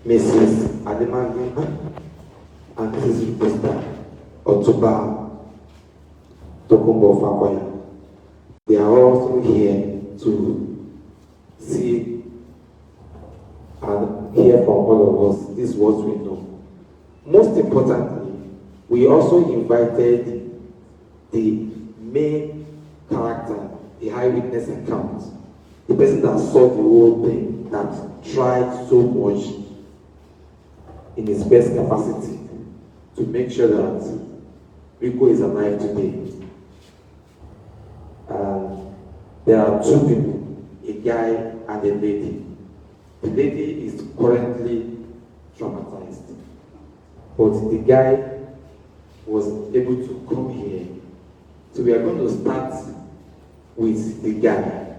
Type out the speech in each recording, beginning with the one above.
Mrs. Ademanyu and his sister Otuba Tokumbo Fakoya. They are also here to see and hear from all of us. This is what we know. Most importantly, we also invited the main character, the eyewitness account, the person that saw the whole thing, that tried so much in his best capacity to make sure that Rico is alive today. There are two people, a guy and a lady. The lady is currently traumatized, but the guy was able to come here. So we are going to start with the guy,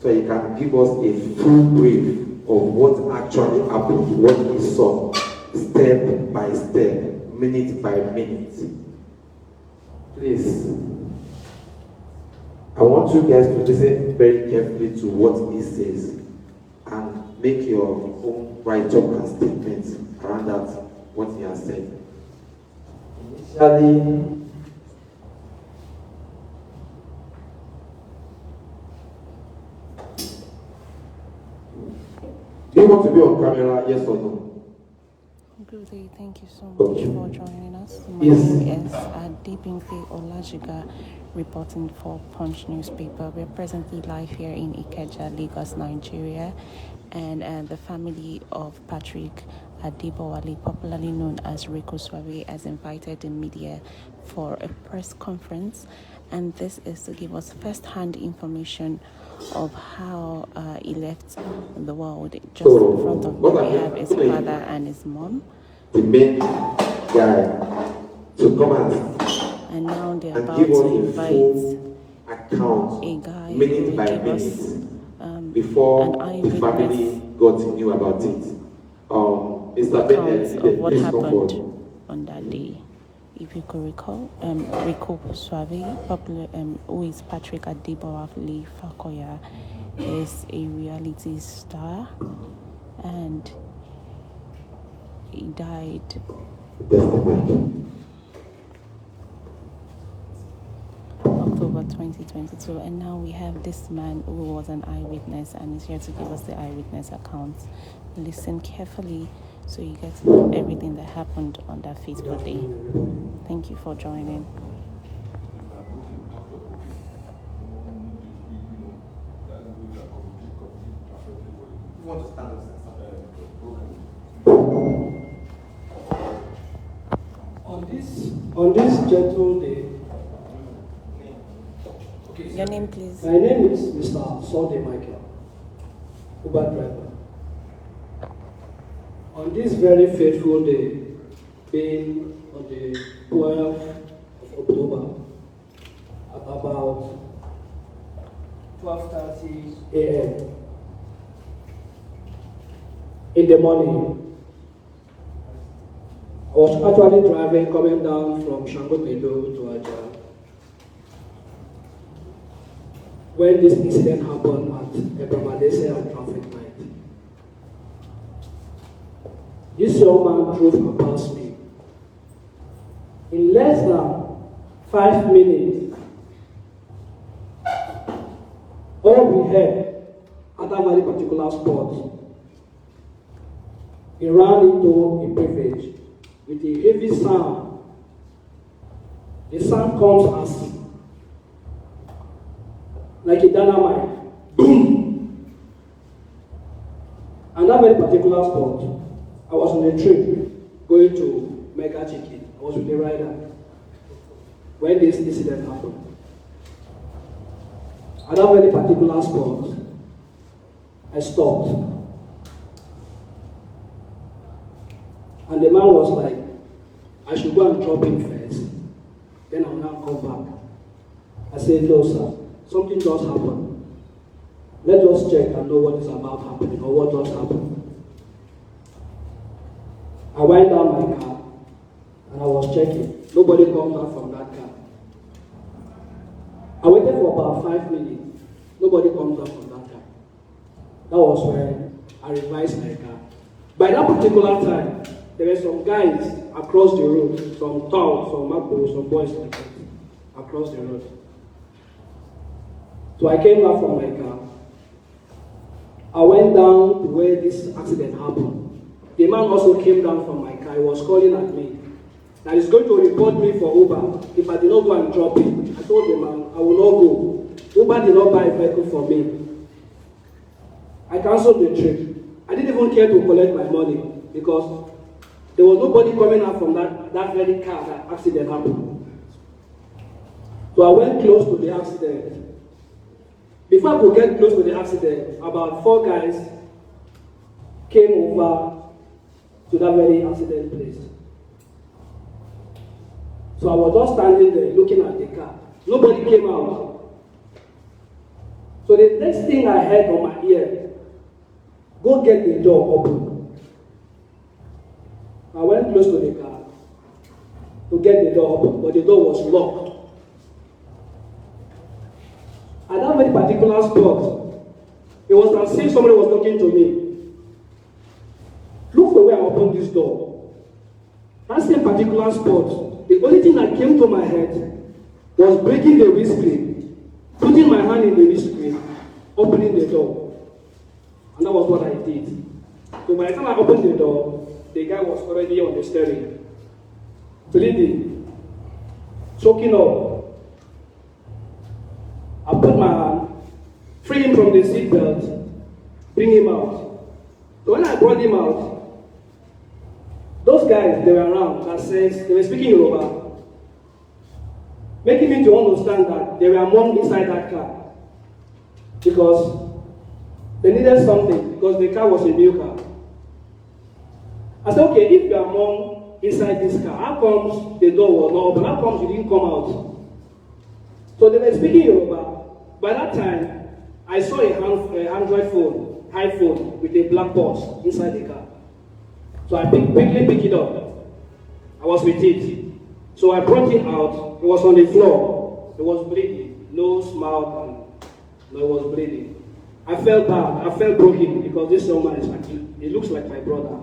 so he can give us a full brief of what actually happened, what he saw, step by step, minute by minute. Please, I want you guys to listen very carefully to what he says and make your own write-up and statements around that, what he has said. Initially, do you want to be on camera, yes or no? Good day, thank you so much for joining us. My name is Adebimpe Olajiga, reporting for Punch newspaper. We're presently live here in Ikeja, Lagos, Nigeria, and the family of Patrick Adebowale, popularly known as Rico Swavey, has invited the media for a press conference, and this is to give us first-hand information of how he left the world. Just in front of me, we have his father and his mom. The main guy to come and now they're and about give us to a invite full account, a guy minute by give us, minute, before the family got knew about it. Mr. Bennett, of what please come forward. happened on that day. If you could recall, Rico Swavey, popular, who is Patrick Adebowale Fakoya, is a reality star, and he died. October 2022, and now we have this man who was an eyewitness and is here to give us the eyewitness account. Listen carefully so you get to know everything that happened on that fateful day. Thank you for joining. On this gentle day. Your name, please. My name is Mr. Sunday Michael, Uber driver. On this very fateful day, being on the 12th of October, at about 12:30 a.m. in the morning, I was actually driving coming down from Shangotedo to Aja when this incident happened at Ebramadese at traffic light. This young man drove past me. In less than 5 minutes, all we heard at that very particular spot, he ran into a privilege with a heavy sound. The sound comes as like a dynamite. Boom! And that very particular spot, I was on a trip going to Mega Chicken. I was with a rider when this incident happened. At that very particular spot, I stopped. And the man was like, I should go and drop him first. Then I'll now come back. I said, no, sir. Something just happened. Let us check and know what is about happening or what just happened. I went down my car and I was checking. Nobody comes out from that car. I waited for about 5 minutes. Nobody comes out from that car. That was when I revised my car. By that particular time, there were some guys across the road, some towns, some macros, some boys like that, across the road. So I came out from my car. I went down to where this accident happened. The man also came down from my car. He was calling at me that he's going to report me for Uber if I did not go and drop him. I told the man, I will not go. Uber did not buy a vehicle for me. I cancelled the trip. I didn't even care to collect my money because there was nobody coming out from that very car that accident happened. So I went close to the accident. Before I could get close to the accident, about 4 guys came over to that very accident place. So I was just standing there looking at the car. Nobody came out. So the next thing I heard on my ear, go get the door open. I went close to the car to get the door open, but the door was locked. At that very particular spot, it was as if somebody was talking to me. Look the way I opened this door. That same particular spot, the only thing that came to my head was breaking the windscreen, putting my hand in the windscreen, opening the door. And that was what I did. So by the time I opened the door, the guy was already on the steering, bleeding, choking up. I put my hand, free him from the seatbelt, bring him out. So when I brought him out, those guys, they were around, that says, they were speaking Yoruba, making me to understand that they were among inside that car. Because they needed something, because the car was a new car. I said, okay, if you are among inside this car, how comes the door was not open? How comes you didn't come out? So they were speaking Yoruba. By that time, I saw a Android phone, iPhone, with a black box inside the car. So I quickly picked it up. I was with it. So I brought it out. It was on the floor. It was bleeding. Nose, mouth, and it was bleeding. I felt bad. I felt broken because this young man is like, he looks like my brother.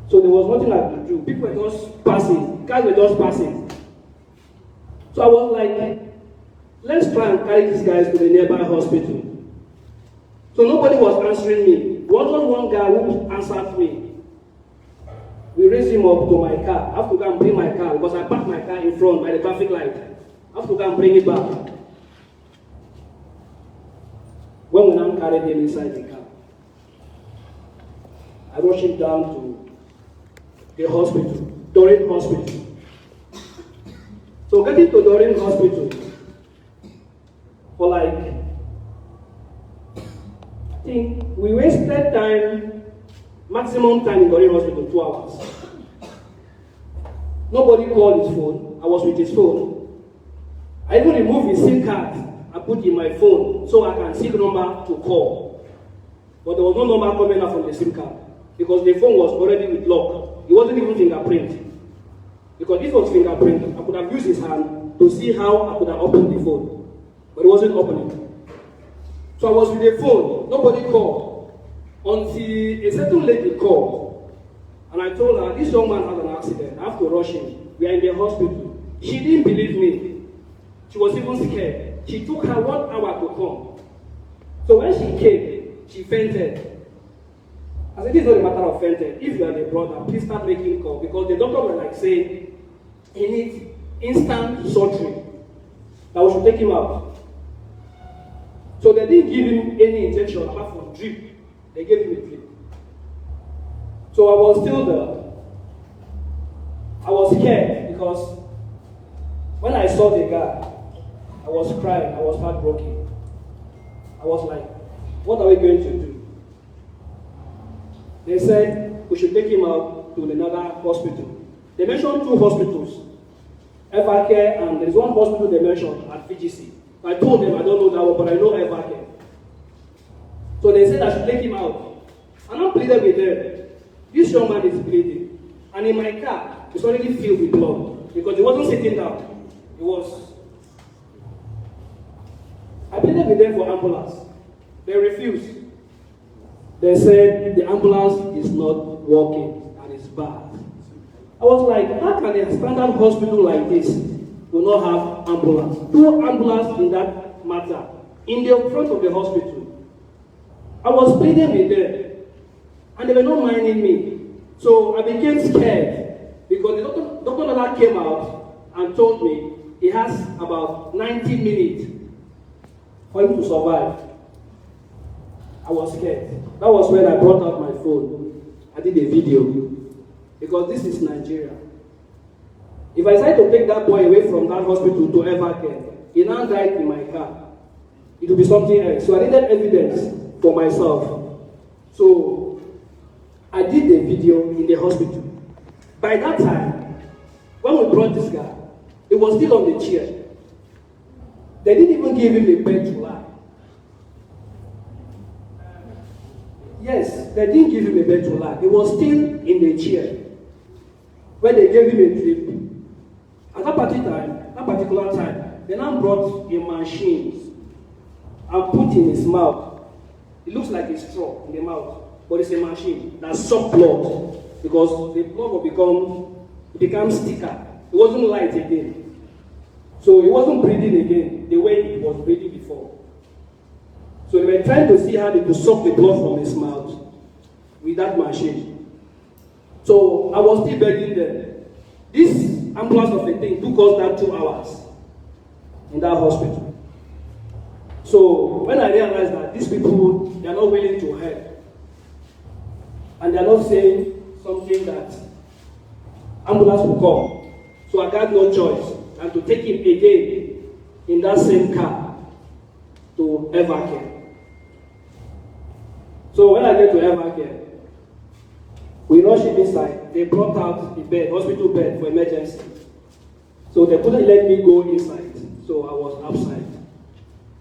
So there was nothing I could do. People were just passing. Guys were just passing. So I was like, let's try and carry these guys to the nearby hospital. So nobody was answering me. There was just one guy who answered me. We raised him up to my car. I have to go and bring my car because I parked my car in front by the traffic light. I have to go and bring it back. When we now carried him inside the car, I rushed him down to the hospital, Doreen Hospital. So getting to Doreen Hospital, for like, I think we wasted time, maximum time in Doreen Hospital, 2 hours. Nobody called his phone. I was with his phone. I even removed his SIM card and put in my phone so I can see the number to call. But there was no number coming out from the SIM card because the phone was already with lock. It wasn't even fingerprint. Because if it was fingerprint, I could have used his hand to see how I could have opened the phone. But it wasn't opening. So I was with the phone, nobody called. Until a certain lady called. And I told her, this young man had an accident, I have to rush him. We are in the hospital. She didn't believe me. She was even scared. She took her 1 hour to come. So when she came, she fainted. I said, this is not a matter of fainted. If you are the brother, please start making call. Because the doctor was like saying, he needs instant surgery. That we should take him out. So they didn't give him any injection apart from drip. They gave him a drip. So I was still there. I was scared because when I saw the guy, I was crying, I was heartbroken. I was like, what are we going to do? They said we should take him out to another hospital. They mentioned 2 hospitals, FRK, and there's one hospital they mentioned at VGC. I told them I don't know that one, but I know FRK. So they said I should take him out. And I pleaded with them. This young man is bleeding. And in my car, it's already filled with blood. Because he wasn't sitting down. He was. I pleaded with them for ambulance. They refused. they said the ambulance is not working and it's bad. I was like, how can a standard hospital like this will not have ambulance? 2 ambulances in that matter, in the front of the hospital. I was pleading with them, and they were not minding me. So I became scared, because the doctor came out and told me he has about 90 minutes for him to survive. I was scared. That was when I brought out my phone. I did a video. Because this is Nigeria. If I decide to take that boy away from that hospital to Evercare, he now died in my car. It will be something else. So I needed evidence for myself. So I did the video in the hospital. By that time, when we brought this guy, he was still on the chair. They didn't even give him a bed to lie. Yes, they didn't give him a bed to lie. He was still in the chair when they gave him a drip. At that particular time, they now brought a machine and put in his mouth. It looks like a straw in the mouth, but it's a machine that sucks blood, because the blood will become thicker. It wasn't light again. So he wasn't breathing again the way he was breathing before. So they were trying to see how they could suck the blood from his mouth with that machine. So I was still begging them. This ambulance of a thing took us that 2 hours in that hospital. So when I realized that these people, they are not willing to help, and they are not saying something that ambulance will come, so I got no choice than to take him again in that same car to Evercare. So when I get to Evercare, we rushed him inside. They brought out the bed, hospital bed for emergency. So they couldn't let me go inside. So I was outside.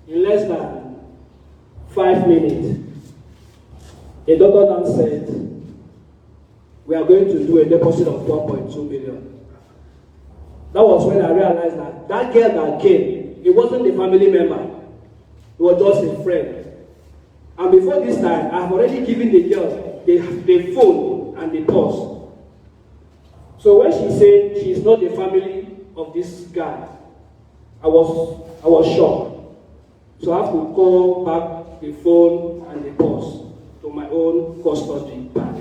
In less than 5 minutes, the doctor then said, we are going to do a deposit of 1.2 million. That was when I realized that that girl that came, it wasn't a family member. It was just a friend. And before this time, I have already given the girl the phone and the purse. So when she said she is not the family of this guy, I was shocked. So I have to call back the phone and the purse to my own custody back.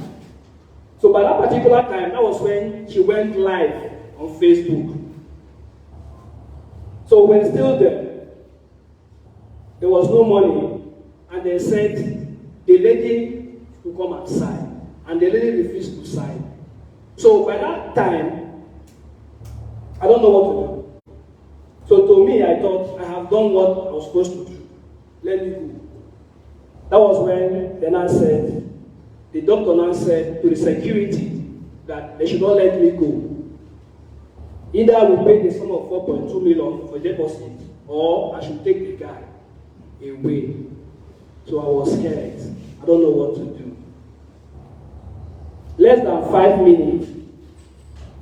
So by that particular time, that was when she went live on Facebook. So when still there was no money, and they said the lady to come and sign, and the lady refused to sign. So by that time, I don't know what to do. So to me, I thought I have done what I was supposed to do. Let me go. That was when the doctor now said to the security that they should not let me go. Either I will pay the sum of 4.2 million for deposit, or I should take the guy away. So I was scared. I don't know what to do. Less than 5 minutes,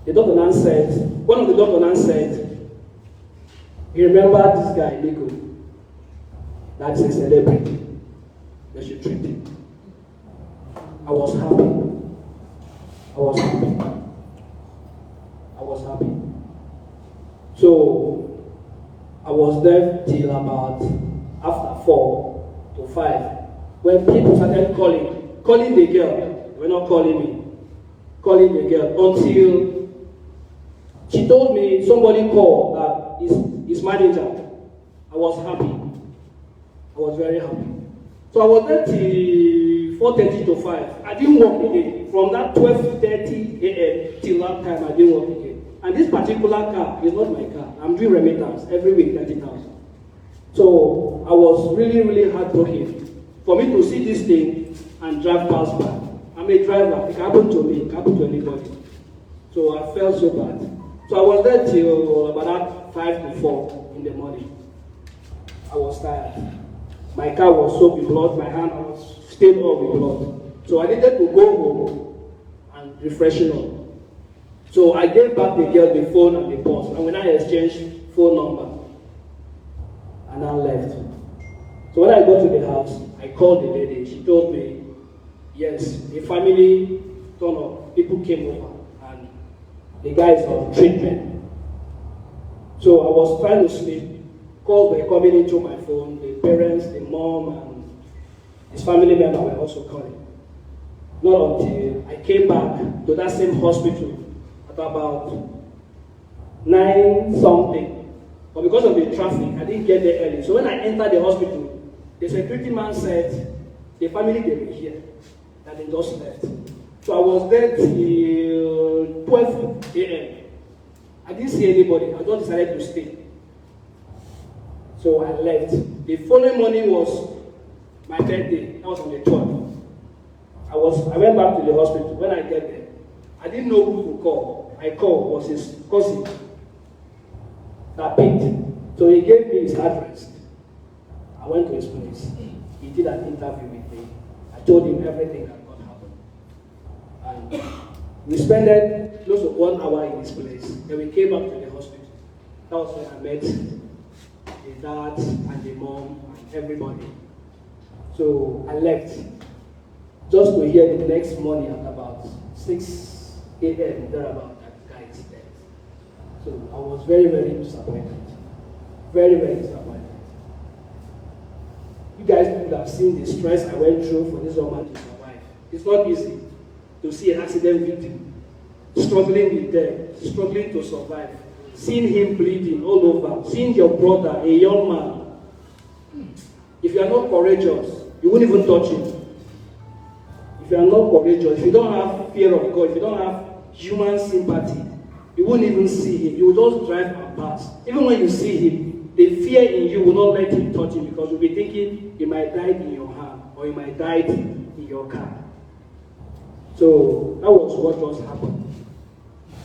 one of the doctors said, you remember this guy, Rico? That's a celebrity. They should treat him. I was happy. So I was there till about after 4 to 5, when people started calling the girl. They were not calling me, calling the girl, until she told me somebody called that his manager. I was happy. I was very happy. So I was there till 4:30 to 5. I didn't work again. From that 12:30 a.m. till that time, I didn't work again. And this particular car is not my car. I'm doing remittance every week, 30,000. So I was really, really heartbroken for me to see this thing and drive past by. I'm a driver. It happened to me. It happened to anybody. So I felt so bad. So I was there till about 5 to 4 in the morning. I was tired. My car was soaked with blood. My hand was stained all with blood. So I needed to go home and refresh up. So I gave back the girl the phone and the purse. And when I exchanged phone number, and I left. So when I got to the house, I called the lady. She told me Yes, the family turned up, people came over, and the guy is on treatment. So I was trying to sleep, calls were coming into my phone, the parents, the mom, and his family member were also calling. Not until I came back to that same hospital at about 9 something. But because of the traffic, I didn't get there early. So when I entered the hospital, the security man said, the family, they were here, that they just left. So I was there till 12 a.m. I didn't see anybody. I just decided to stay. So I left. The following morning was my birthday. That was on the 12th. I went back to the hospital. When I get there, I didn't know who to call. I called, was his cousin that picked. So he gave me his address. I went to his place. He did an interview with me. I told him everything that got happened. And we spent close to 1 hour in his place. Then we came back to the hospital. That was when I met the dad and the mom and everybody. So I left just to hear the next morning at about 6 a.m. thereabout that guy is dead. So I was very, very disappointed. Very, very disappointed. You guys could have seen the stress I went through for this woman to survive. It's not easy to see an accident victim struggling with death, struggling to survive, seeing him bleeding all over, seeing your brother, a young man. If you are not courageous, you won't even touch him. If you are not courageous, if you don't have fear of God, if you don't have human sympathy, you won't even see him. You will just drive and pass. Even when you see him, the fear in you will not let him touch him because you'll be thinking he might die in your hand or he might die in your car. So that was what just happened.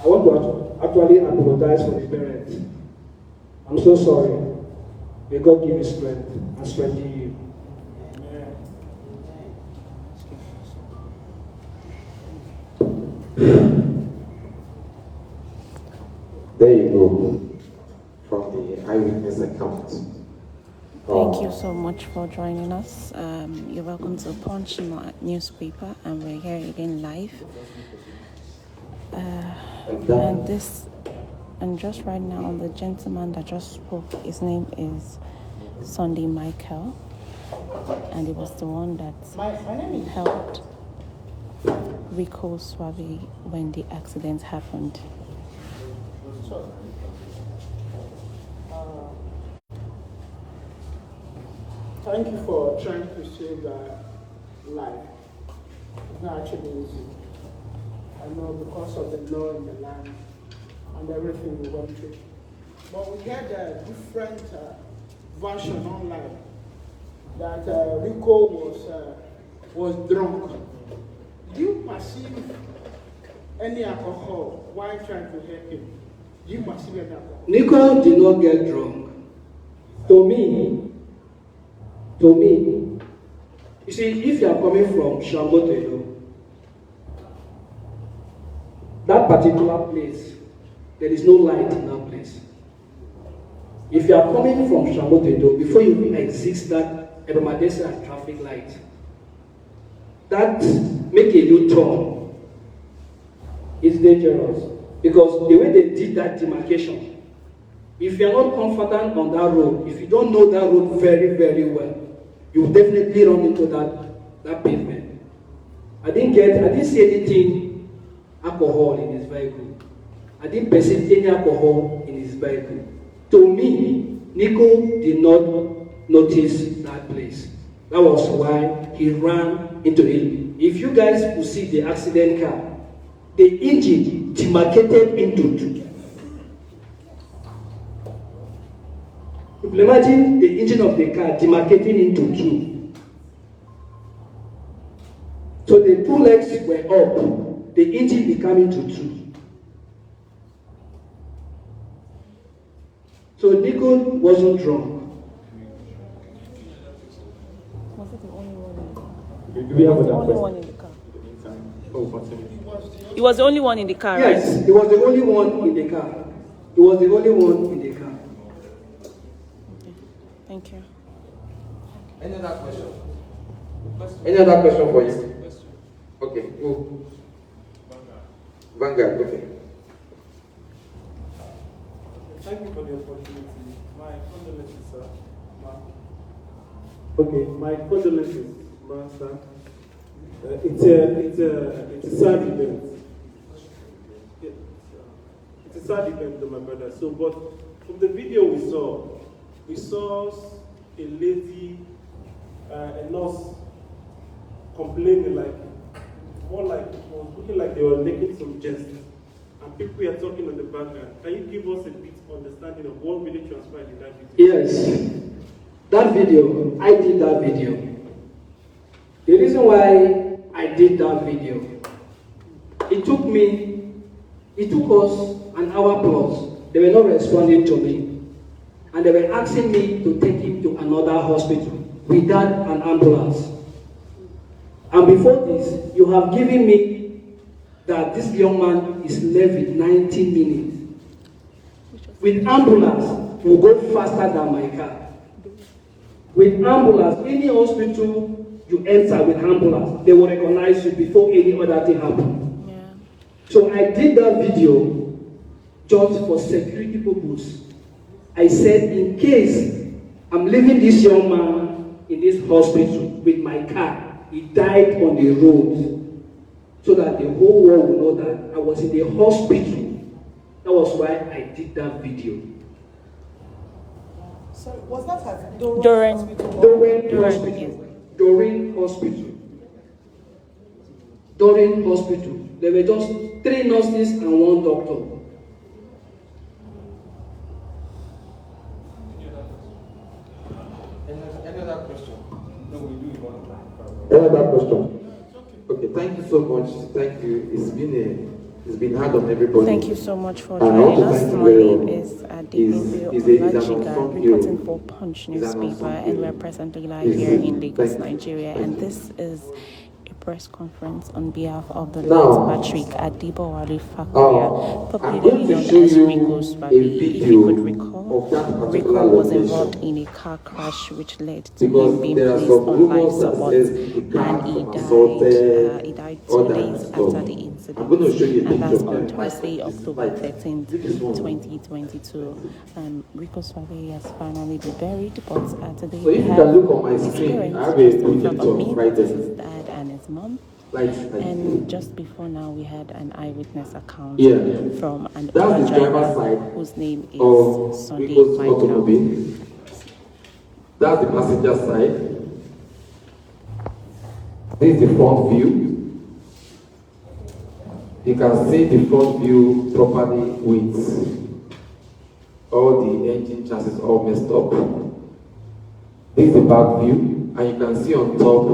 I want to actually apologize for the parents. I'm so sorry. May God give you strength and strengthen you. There you go, from the eyewitness account. Thank you so much for joining us. You're welcome to Punch newspaper, and we're here again live. And just right now, the gentleman that just spoke, his name is Sunday Michael, and it was the one that helped Rico Swavey when the accident happened. Thank you for trying to save life. It's not actually easy. I know because of the law in the land and everything we went through. But we had a different version online that Rico was drunk. Do you perceive any alcohol while trying to help him? Do you perceive any alcohol? Nico did not get drunk. To me, you see, if you are coming from Shangotedo, that particular place, there is no light in that place. If you are coming from Shangotedo, before you exit that Ebemadesa traffic light, that make a U-turn is dangerous because the way they did that demarcation, if you are not confident on that road, if you don't know that road very, very well, you will definitely run into that pavement. I didn't see anything alcohol in his vehicle. I didn't perceive any alcohol in his vehicle. To me, Nico did not notice that place. That was why he ran into it. If you guys could see the accident car, the engine demarcated into two. Imagine the engine of the car demarcating into two. So the two legs were up, the engine became into two. So Nico wasn't drunk. Was it the only one in the car? Do we have The only one in the car. He was the only one in the car, right? Yes, he was the only one in the car. He was the only one in the car. Thank you. Any other question? Any other question for you? Okay, who? Vanguard, okay. Thank you for the opportunity. My condolences, sir. Okay, my condolences, Master. It's a sad event. It's a sad event, to my brother. So, but from the video we saw a lady, a nurse, complaining more like it was looking like they were making some jest, and people were talking on the background. Can you give us a bit understanding of what really transpired in that video? Yes, that video, I did that video. The reason why I did that video, it took us an hour plus. They were not responding to me, and they were asking me to take him to another hospital without an ambulance. And before this, you have given me that this young man is left with 90 minutes. With ambulance, will go faster than my car. With ambulance, any hospital you enter with ambulance, they will recognize you before any other thing happens. Yeah. So I did that video just for security purpose. I said, in case I'm leaving this young man in this hospital with my car, he died on the road, so that the whole world will know that I was in the hospital. That was why I did that video. So was that at During hospital? During hospital. There were just 3 nurses and 1 doctor. Any other question? No, we do one. Any other question? Okay, thank you so much. Thank you. It's been hard on everybody. Thank you so much for And I want joining to us. thank you My very name much. is He's Adibimpe an Olajiga, unsung hero. reporting for Punch He's an newspaper, unsung and hero. we're presently live He's- here in Lagos, thank you. Nigeria. Thank And you. this is a press conference on behalf of the Now, late Patrick Adibowale Fakoya, I'm popularly going to known show as you Rico a Swavey. If video you could recall, of that particular Rico was location. involved in a car crash which led to Because him being there are placed some on life rumors that support, says the car and he was assaulted, he died all 2 that days stuff. after the I'm incident. going to show you a And picture that's of on that. Thursday, This is October like- 13th, this one. 2022. Rico Swavey has finally been buried, but today So if we you have can look on my his screen, parents I have just a in front projector of me. right This there. is dad and his mom. Like, And just before now, we had an eyewitness account Yeah. from an That's Uber the driver's driver side whose name of is Sunday Rico's Michael. automobile. That's the passenger side. This is the front view. You can see the front view properly with all the engine chassis all messed up. This is the back view, and you can see on top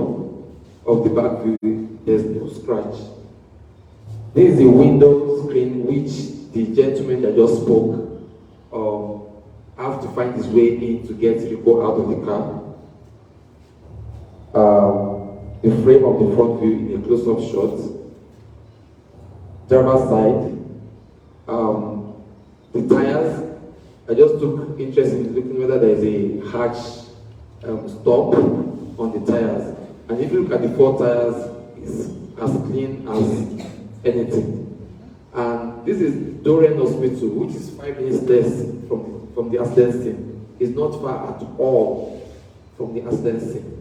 of the back view there's no scratch. This is the window screen which the gentleman that just spoke have to find his way in to get Rico out of the car. The frame of the front view in a close-up shot. Driver's side. The tires. I just took interest in looking whether there is a hatch stop on the tires. And if you look at the 4 tires, it's as clean as anything. And this is Dorian Hospital, which is 5 minutes less from the accident scene. It's not far at all from the accident scene.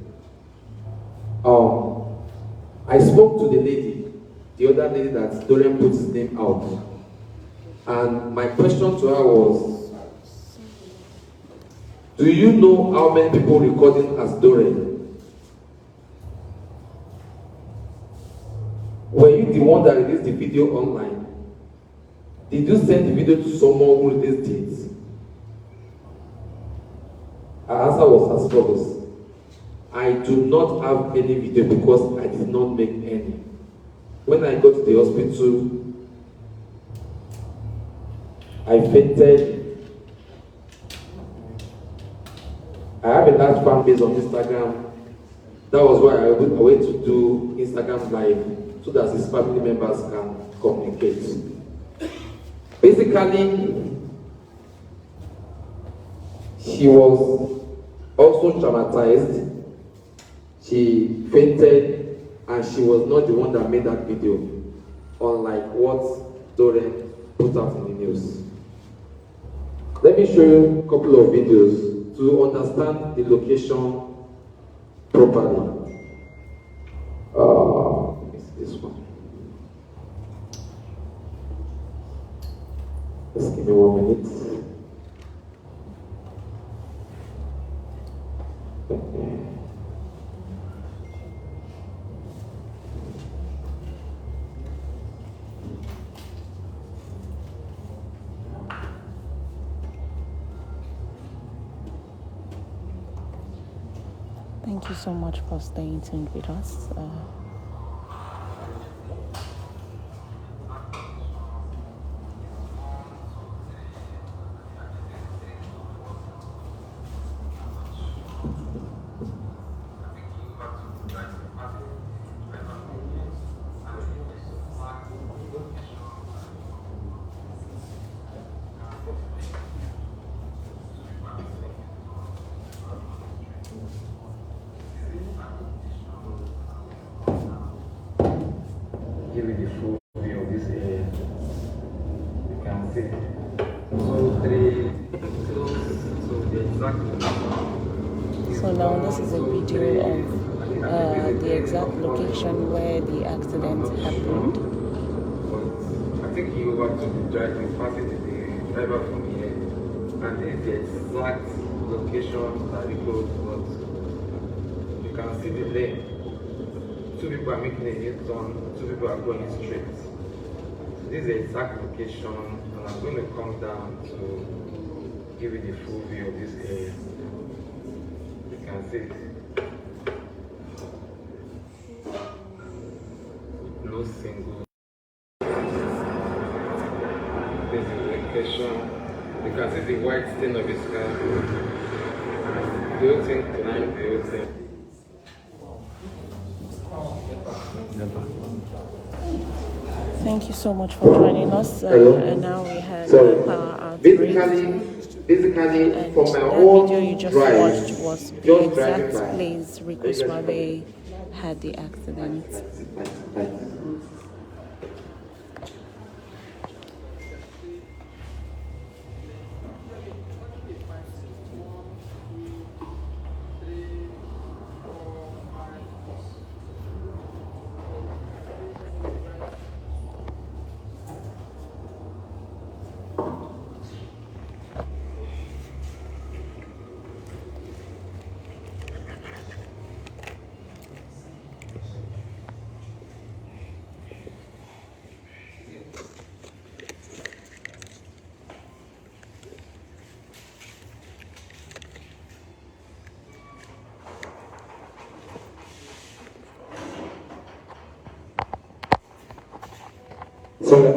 I spoke to the lady, the other lady that Dorian put his name out. And my question to her was, do you know how many people recording as Dorian? Were you the one that released the video online? Did you send the video to someone who released it? Her answer was as follows. I do not have any video because I did not make any. When I got to the hospital, I fainted. I have a large fan base on Instagram. That was why I went to do Instagram Live so that his family members can communicate. Basically, she was also traumatized. She fainted and she was not the one that made that video, unlike what Doren put out in the news. Let me show you a couple of videos to understand the location properly. It's this one. Just give me 1 minute. Thank you so much for staying tuned with us. Give you the full view of this area. You can see 2, 3 close to the exact location. So now this is a video of the exact location where the accident happened. But I think he overtook the driver, passing the driver from here. And this is the exact location that Rico got. You can see the lane. 2 people are making a U-turn, 2 people are going straight. So this is the exact location, and I'm going to come down to give you the full view of this area. You can see it. No single. This is the location. You can see the white stain of his car. The whole thing climbed the whole thing. Thank you so much for joining us. And now we have power out. Basically, and from my that own video you just drive, watched was the exact place Rico Swavey had the accident.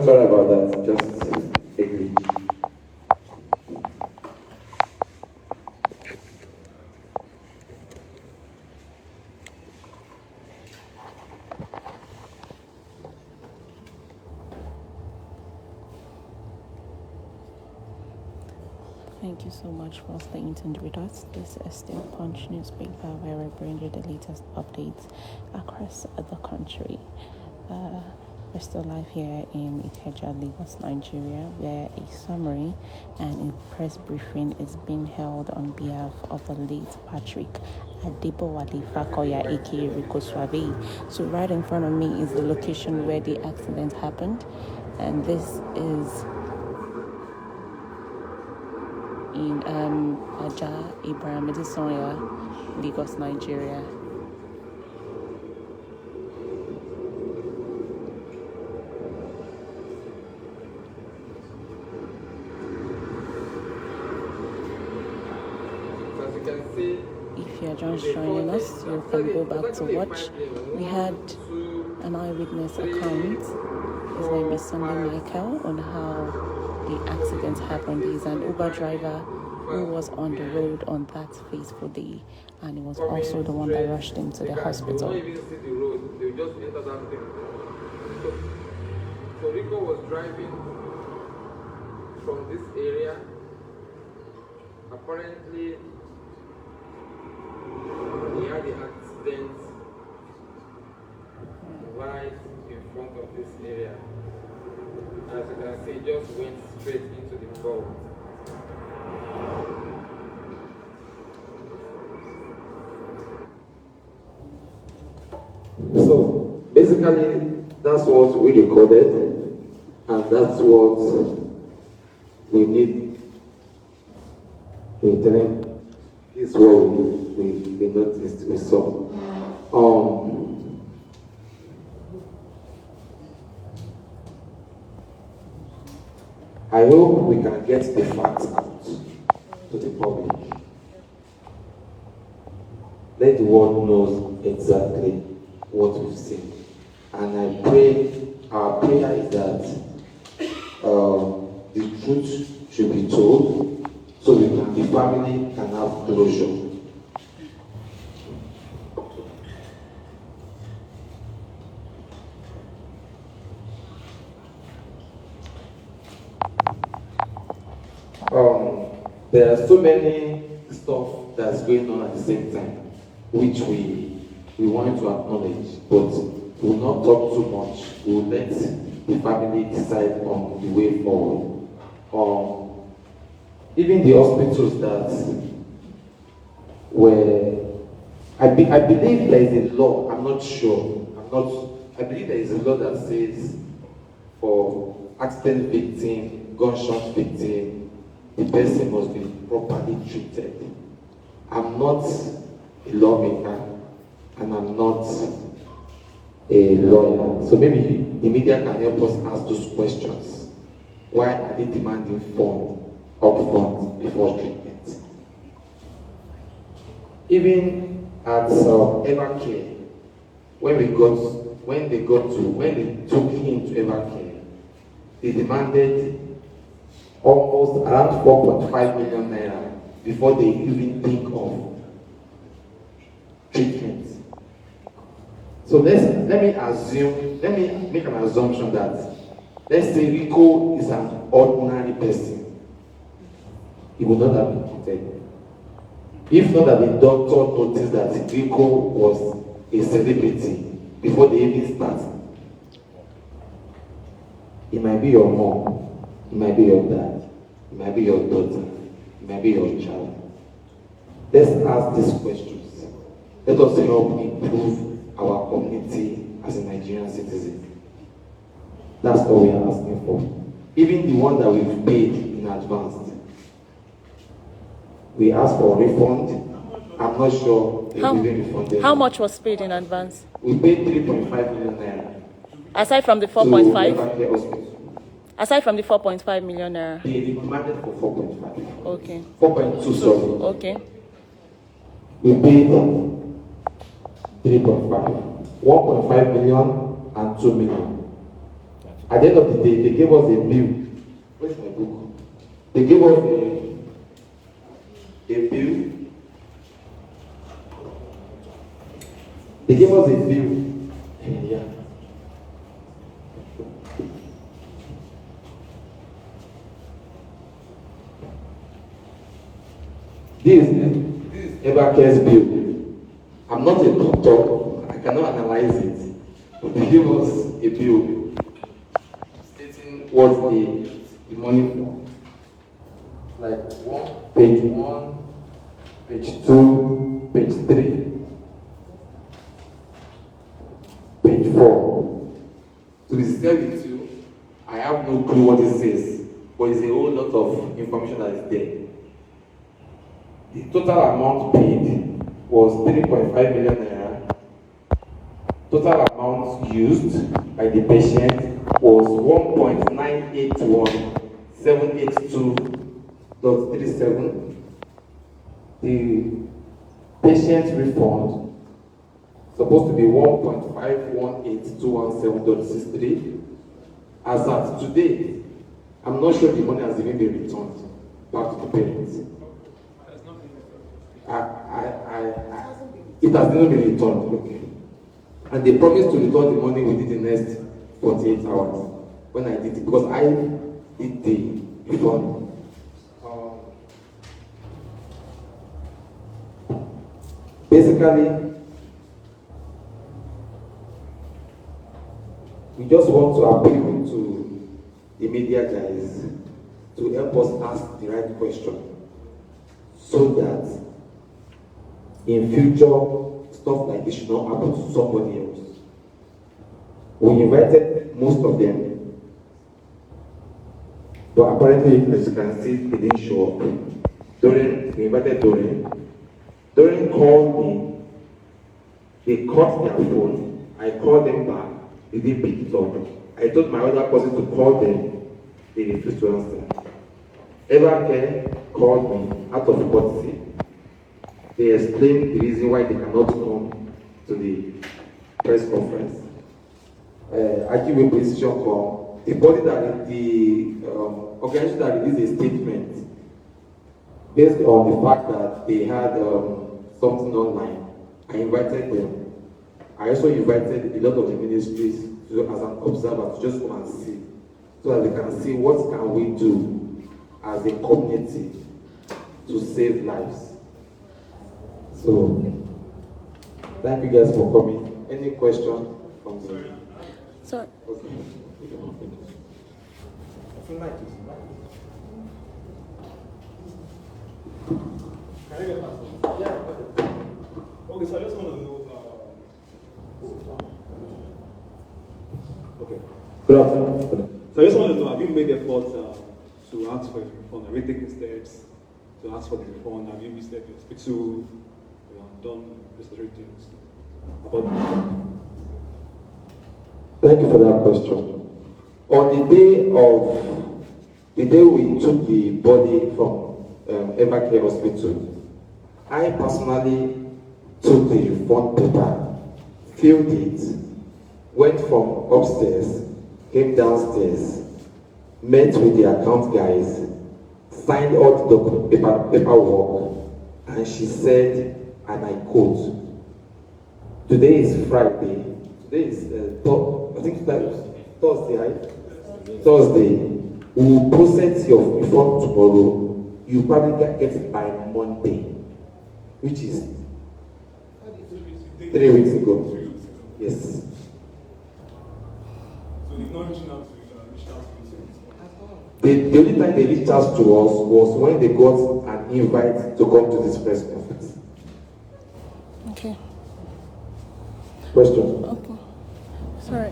Sorry about that, just a glitch. Thank you so much for staying tuned with us. This is still Punch newspaper where we bring you the latest updates across the country. We're still live here in Ikeja, Lagos, Nigeria, where a summary and a press briefing is being held on behalf of the late Patrick Adebowale Fakoya, aka Rico Swavey. So right in front of me is the location where the accident happened, and this is in Aja Ibrahim Edisonia, Lagos, Nigeria. If you're just joining us, you can go back to watch. We had an eyewitness account. His name is Sunday Michael, on how the accident happened. He's an Uber driver who was on the road on that fateful day, and he was also the one that rushed him to the hospital. So Rico was driving from this area. Apparently, he had the accident front of this area. As you can see, it just went straight into the bowl. So basically, that's what we recorded, and that's what we need to tell them. This is what we noticed, we saw. I hope we can get the facts out to the public. Let the world know exactly what we've seen. And I pray, our prayer is that the truth should be told so the family can have closure. There are so many stuff that's going on at the same time, which we want to acknowledge, but we will not talk too much. We will let the family decide on the way forward. Even the hospitals that were, I believe there is a law, I'm not sure, I believe there is a law that says for accident victim, gunshot victim, the person must be properly treated. I'm not a lawmaker and I'm not a lawyer. So maybe the media can help us ask those questions. Why are they demanding funds upfront before treatment? Even at Evercare, when they took him to Evercare, they demanded almost around 4.5 million naira before they even think of treatment. So let me make an assumption that, let's say Rico is an ordinary person. He would not have been treated. If not that the doctor noticed that Rico was a celebrity before they even start. It might be your mom. It might be your dad, it might be your daughter, it might be your child. Let's ask these questions. Let us help improve our community as a Nigerian citizen. That's all we are asking for. Even the one that we've paid in advance. We asked for a refund. I'm not sure if we didn't refund. How much was paid in advance? We paid 3.5 million naira. Aside from the 4.5? Aside from the 4.5 million naira. They demanded for 4.5. Okay. 4.2, sorry. Okay. We paid 3.5. 1.5 million and 2 million. At the end of the day, they gave us a bill. Where's my book? They gave us a bill. They gave us a bill. Yeah. This is Evercare's bill. I'm not a doctor, I cannot analyze it. But they gave us a bill stating what the money for. Like page 1, page 2, page 3, page 4. To be sincere with you, I have no clue what it says, but it's a whole lot of information that is there. The total amount paid was 3.5 million naira. Total amount used by the patient was 1.981782.37. The patient refund supposed to be 1.518217.63. As at today, I'm not sure the money has even been returned back to the parents. It has not been returned. Okay. And they promised to return the money within the next 48 hours. When I did it, because I did the refund. Basically, We just want to appeal to the media guys to help us ask the right question so that in future stuff like this should not happen to somebody else. We invited most of them, but apparently, as you can see, they didn't show up. We invited Doreen. Doreen called me. They cut their phone. I called them back. They didn't pick it up. I told my other person to call them. They refused to answer. Evercare called me out of courtesy. They explained the reason why they cannot come to the press conference. I give a position call. The body that the organization that released a statement based on the fact that they had something online. I invited them. I also invited a lot of the ministries to, as an observer to just come and see, so that they can see what can we do as a community to save lives. So, thank you guys for coming. Any question from me? Sorry. Okay. Okay, so I just want to know. Okay. Good afternoon. So I just want to know, have you made effort to ask for a refund? Have you taken steps to ask for the refund? Have you visited the hospital? Done necessary things about that? Thank you for that question. On the day we took the body from Evercare Hospital, I personally took the refund paper, filled it, went from upstairs, came downstairs, met with the account guys, signed all the paperwork, and she said, and I quote, today is Friday, today is I think Thursday, right? Thursday, we will process your refund tomorrow. You probably get it by Monday, which is 3 weeks ago. Yes. So they've not reached out to The only time they reached out to us was when they got an invite to come to this press conference. Okay. Question? Okay. Sorry.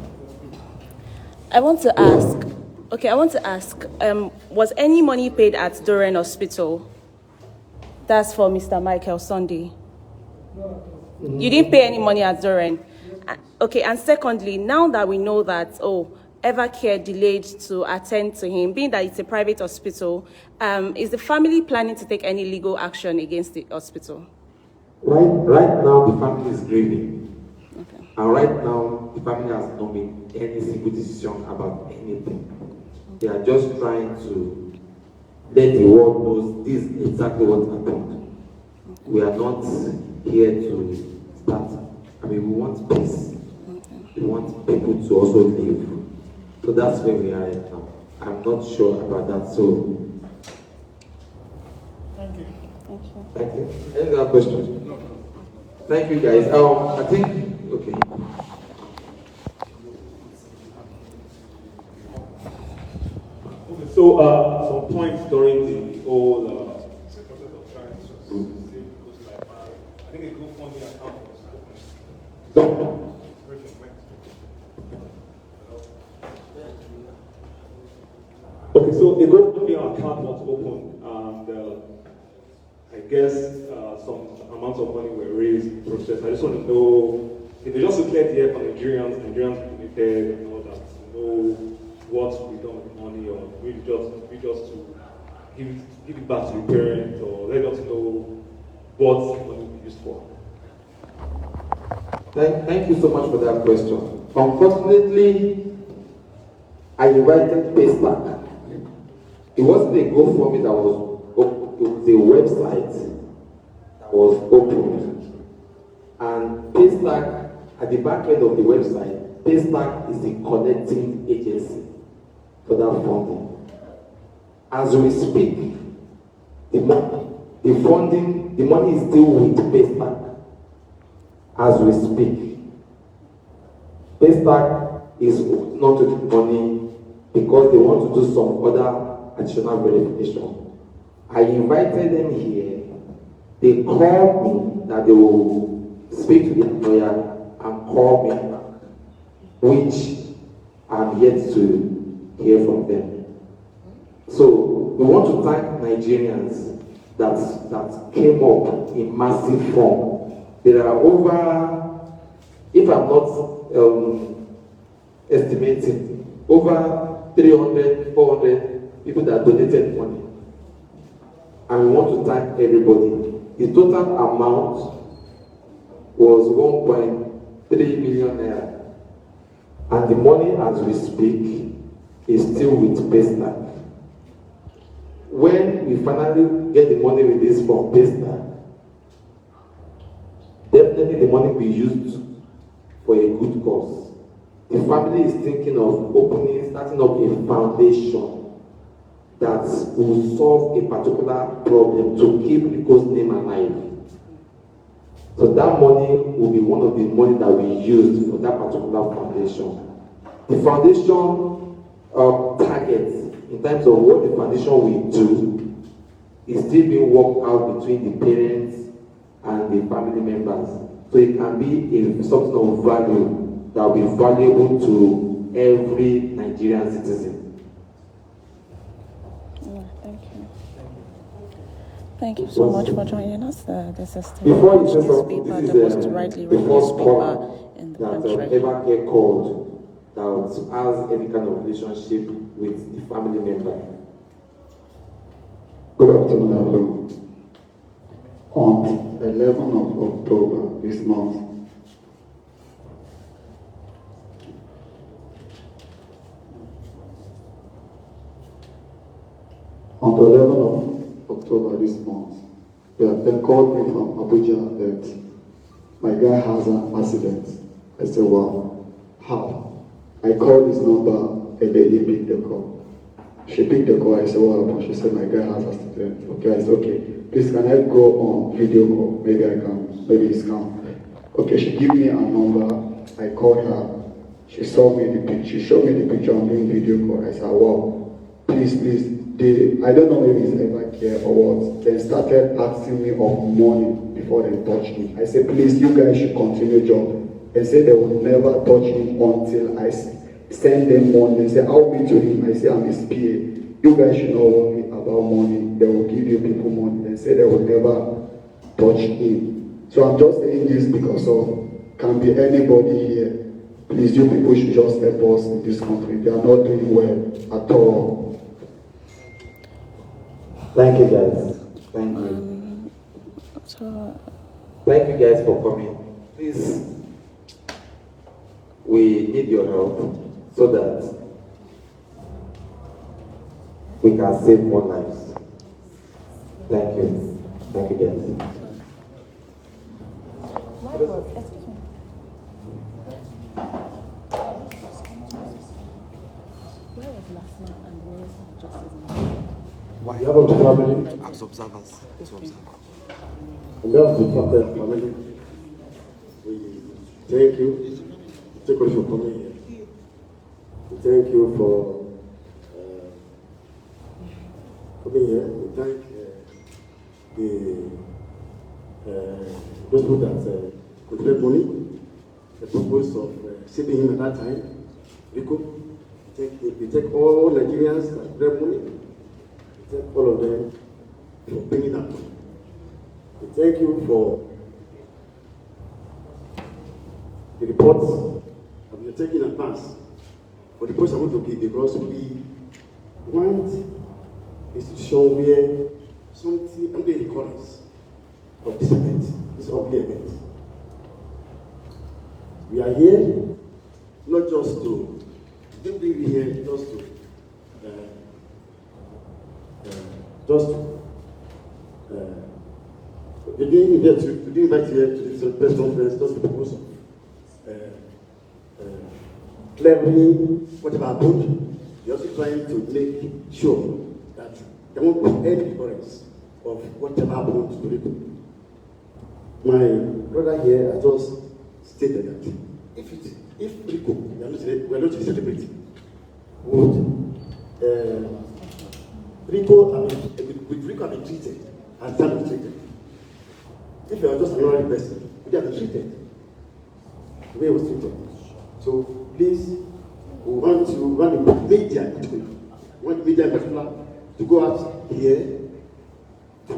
I want to ask, was any money paid at Doren Hospital? That's for Mr. Michael Sunday. You didn't pay any money at Doren. Okay, and secondly, now that we know that, Evercare delayed to attend to him, being that it's a private hospital, is the family planning to take any legal action against the hospital? Right now, the family is grieving. Okay. And right now, the family has not made any single decision about anything. They are just trying to let the world know this is exactly what happened. We are not here to start. We want peace. We want people to also live. So that's where we are right now. I'm not sure about that. So, Thank you. thank you. Any other questions? No. Thank you, guys. I think, okay. Okay, so some points during the whole process of trying to save people's life, I think a GoFundMe account was opened. Okay, so a GoFundMe account was opened, and I guess some amounts of money were raised in the process. I just want to know, if they just to clear the air for Nigerians related and all that, to know what we done with the money, or we just to give it back to the parents, or let us know what the money will be used for. Thank you so much for that question. Unfortunately, I invited Paystack. It wasn't a GoFundMe that was open, it was a website that was opened. And Paystack, at the back end of the website, Paystack is the connecting agency for that funding. As we speak, the money is still with Paystack. As we speak, Paystack is holding on to the money because they want to do some other additional verification. I invited them here. They called me that they will speak to their lawyer and call me back, which I'm yet to hear from them. So we want to thank Nigerians that came up in massive form. There are over, if I'm not estimating, over 300, 400 people that donated money. And we want to thank everybody. The total amount was 1.3 million naira. And the money as we speak is still with Paystack. When we finally get the money released from Paystack, definitely the money will be used for a good cause. The family is thinking of starting up a foundation that will solve a particular problem to keep Rico's name alive. So that money will be one of the money that we used for that particular foundation. The foundation targets in terms of what the foundation will do is still being worked out between the parents and the family members. So it can be something of value that will be valuable to every Nigerian citizen. Yeah, thank you. Thank you so much for joining us. This is the Before you say newspaper, something, this the most is widely the read first newspaper caller in the that country. ever get called that has any kind of relationship with the family member. Good afternoon, everyone. On 11th of October this month, on the 11th of October this month, they have been called me from Abuja that my guy has an accident. I said, wow, how? I called his number, a lady picked the call. She picked the call, I said, what happened? She said, my guy has an accident. Okay, I said, okay, please can I go on video call? Maybe I can, maybe it's calm. Okay, she gave me a number, I called her. She saw me the picture, she showed me the picture on doing video call. I said, wow, please, I don't know if it's ever care or what. They started asking me of money before they touched me. I said, please, you guys should continue job. They said they will never touch him until I send them money. They say, I'll be to him. I say, I'm his PA. You guys should not worry about money. They will give you people money. They say they will never touch him. So I'm just saying this because can be anybody here. Please, you people should just help us in this country. They are not doing well at all. Thank you guys. Thank you. Thank you guys for coming. Please, we need your help so that we can save more lives. Thank you. Thank you guys. On behalf of the family, As observers. on behalf of the family, we thank you. Thank you for coming here. We thank you for coming here. We thank those people that contributed money, the purpose of saving him at that time, Rico. We thank all Nigerians that contributed money. We thank all of them for bringing that money. We thank you for the reports that we are taking in advance. For the reports I want to give, because we want institution where something under the corners of this event, this ugly event. We are here not just to, we didn't bring you here just to we didn't invite you here to this press conference just because of cleverly whatever happened. We're also trying to make sure that there won't be any difference of whatever happened to people. My brother here has just stated that if if Rico, we are not to celebrate, would Rico have been treated and Sam be treated? If you are just an ordinary person, would have been treated the way it was treated. So please, we want the media in particular, to go out here to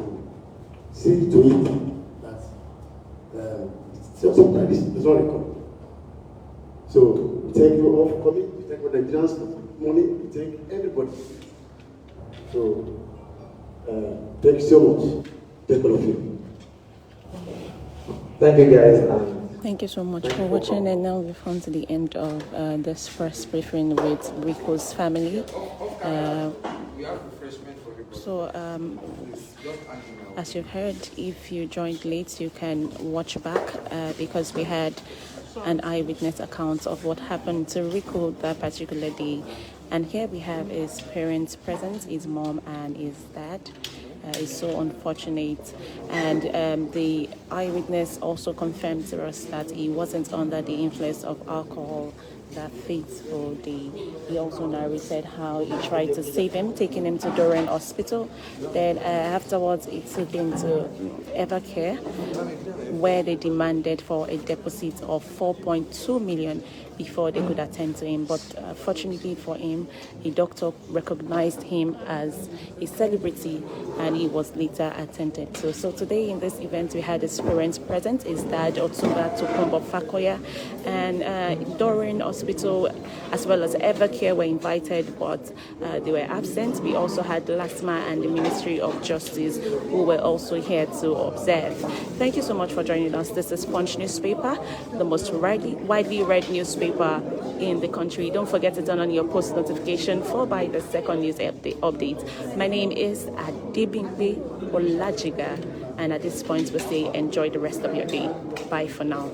say to you that sometimes it's not recorded. So we thank you all for coming, we thank all the Nigerians for money, we thank everybody. So thank you so much. Thank all of you. Thank you guys. Thank you so much for watching, and now we've come to the end of this press briefing with Rico's family. So, as you've heard, if you joined late, you can watch back because we had an eyewitness account of what happened to Rico that particular day. And here we have his parents present, his mom and his dad. It's so unfortunate, and the eyewitness also confirmed to us that he wasn't under the influence of alcohol that fateful day. He also narrated how he tried to save him, taking him to Doran Hospital. Then afterwards, he took him to Evercare, where they demanded for a deposit of 4.2 million before they could attend to him. But fortunately for him, a doctor recognized him as a celebrity and he was later attended to. So today in this event, we had his parents present, his dad, Otuba Tokumbo Fakoya, and Doran Hospital as well as Evercare were invited, but they were absent. We also had LASMA and the Ministry of Justice who were also here to observe. Thank you so much for joining us. This is Punch Newspaper, the most widely read newspaper in the country. Don't forget to turn on your post notification followed by the second news update. My name is Adebimpe Olajiga, and at this point we say enjoy the rest of your day. Bye for now.